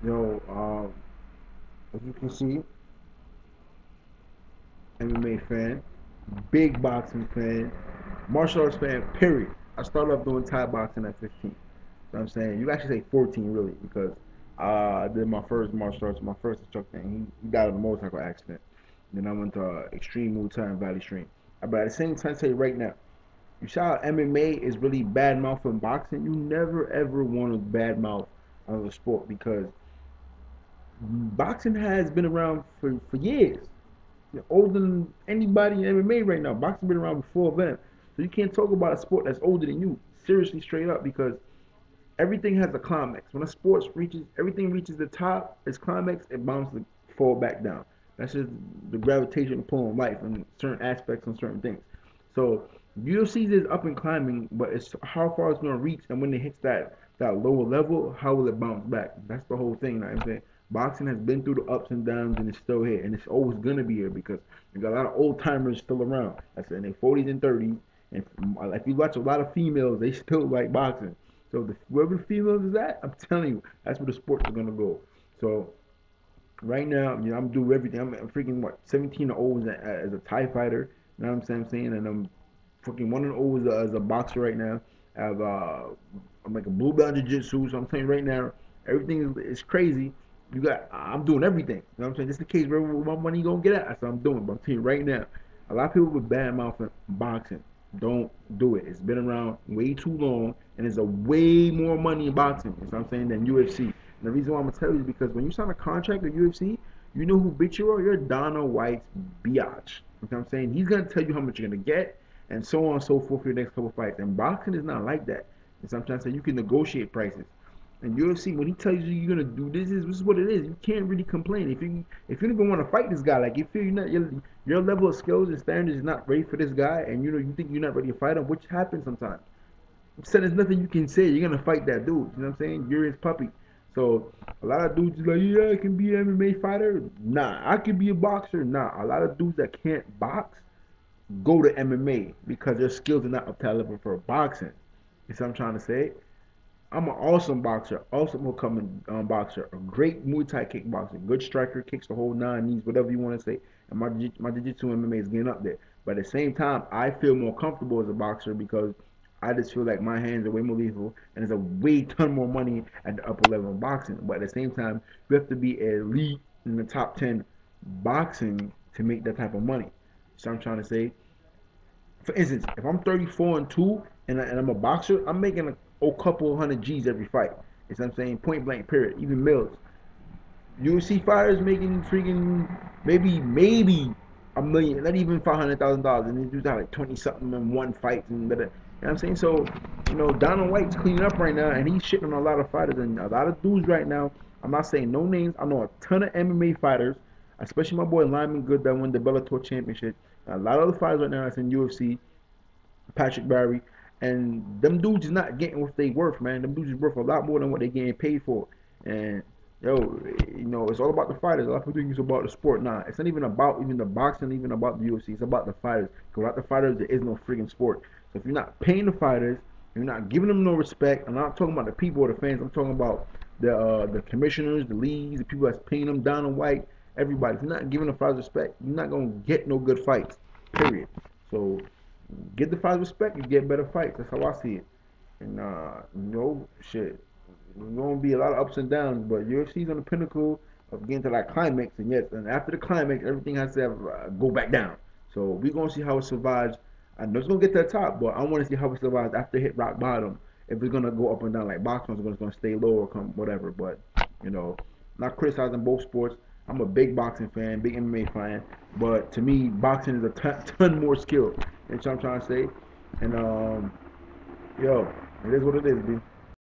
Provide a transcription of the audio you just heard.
Yo, as you can see, MMA fan, big boxing fan, martial arts fan, period. I started off doing Thai boxing at 15. You know what I'm saying? You actually say 14 really because I did my first martial arts, my first instructor, and he died in a motorcycle accident. Then I went to Extreme Muay Thai in Valley Stream. But at the same time, say right now, you saw how MMA is really bad mouthing boxing. You never ever want to bad mouth another sport because boxing has been around for years. You're older than anybody in MMA right now. Boxing's been around before them. So you can't talk about a sport that's older than you. Seriously, straight up, because everything has a climax. When a sport reaches, everything reaches the top, its climax, it bounces to fall back down. That's just the gravitational pull of life and certain aspects and certain things. So UFC is up and climbing, but it's how far it's gonna reach, and when it hits that lower level, how will it bounce back? That's the whole thing. You know what I'm saying? Boxing has been through the ups and downs, and it's still here, and it's always gonna be here because you got a lot of old timers still around. That's in their 40s and 30s, and if you watch a lot of females, they still like boxing. So wherever the females is at, I'm telling you, that's where the sports are gonna go. So right now, I'm doing everything. I'm freaking what 17 O's as a Thai fighter. You know what I'm saying? And I'm freaking 1-0 as a boxer right now. I have I'm like a blue belt in jiu-jitsu. So I'm saying right now, everything is crazy. I'm doing everything. You know what I'm saying? Just in case where my money gonna get at, that's what I'm doing. But I'm telling you right now, a lot of people with bad mouth boxing don't do it. It's been around way too long, and there's a way more money in boxing. You know what I'm saying than UFC. And the reason why I'm gonna tell you is because when you sign a contract with UFC, you know who bitch you are. You're Dana White's biatch. You know what I'm saying? He's gonna tell you how much you're gonna get, and so on and so forth for your next couple fights. And boxing is not like that. And sometimes you can negotiate prices. And UFC, when he tells you you're gonna do this is what it is. You can't really complain. If you don't even want to fight this guy, like you feel your level of skills and standards is not ready for this guy, and you think you're not ready to fight him, which happens sometimes. So there's nothing you can say. You're gonna fight that dude. You know what I'm saying? You're his puppy. So a lot of dudes are like, yeah, I can be an MMA fighter. Nah, I can be a boxer. Nah, a lot of dudes that can't box go to MMA because their skills are not up to that level for boxing. You see what I'm trying to say? I'm an awesome boxer, awesome upcoming boxer, a great Muay Thai kickboxer, good striker, kicks the whole nine knees, whatever you want to say. And my jiu-jitsu MMA is getting up there. But at the same time, I feel more comfortable as a boxer because I just feel like my hands are way more lethal and there's a way ton more money at the upper level of boxing. But at the same time, you have to be elite in the top 10 boxing to make that type of money. So I'm trying to say, for instance, if I'm 34 and 2 and I'm a boxer, I'm making a couple hundred G's every fight. You know what I'm saying? Point blank, period. Even mills. UFC fighters making freaking maybe a million, not even $500,000, and these dudes have like 20 something in one fight and you know what I'm saying? So, Donald White's cleaning up right now, and he's shitting on a lot of fighters and a lot of dudes right now. I'm not saying no names. I know a ton of MMA fighters, especially my boy Lyman Good that won the Bellator championship. A lot of the fighters right now that's in UFC, Patrick Barry, and them dudes is not getting what they worth, man. Them dudes is worth a lot more than what they getting paid for. And yo, it's all about the fighters. A lot of people think it's about the sport. Nah, it's not even about even the boxing, even about the UFC. It's about the fighters. Because without the fighters, there is no freaking sport. So if you're not paying the fighters, you're not giving them no respect. I'm not talking about the people or the fans. I'm talking about the commissioners, the leagues, the people that's paying them down and white. Everybody. If you're not giving the fighters respect, you're not gonna get no good fights. Period. So get the fighters respect, you get better fights. That's how I see it. And shit, there's gonna be a lot of ups and downs, but UFC's on the pinnacle of getting to that climax, and yes, and after the climax, everything has to go back down. So we're gonna see how it survives. I know it's gonna get to the top, but I want to see how it survives after it hit rock bottom. If it's gonna go up and down like boxing, or it's gonna stay low or come whatever. But not criticizing both sports. I'm a big boxing fan, big MMA fan, but to me, boxing is a ton more skill. You know what I'm trying to say? And yo, it is what it is, B.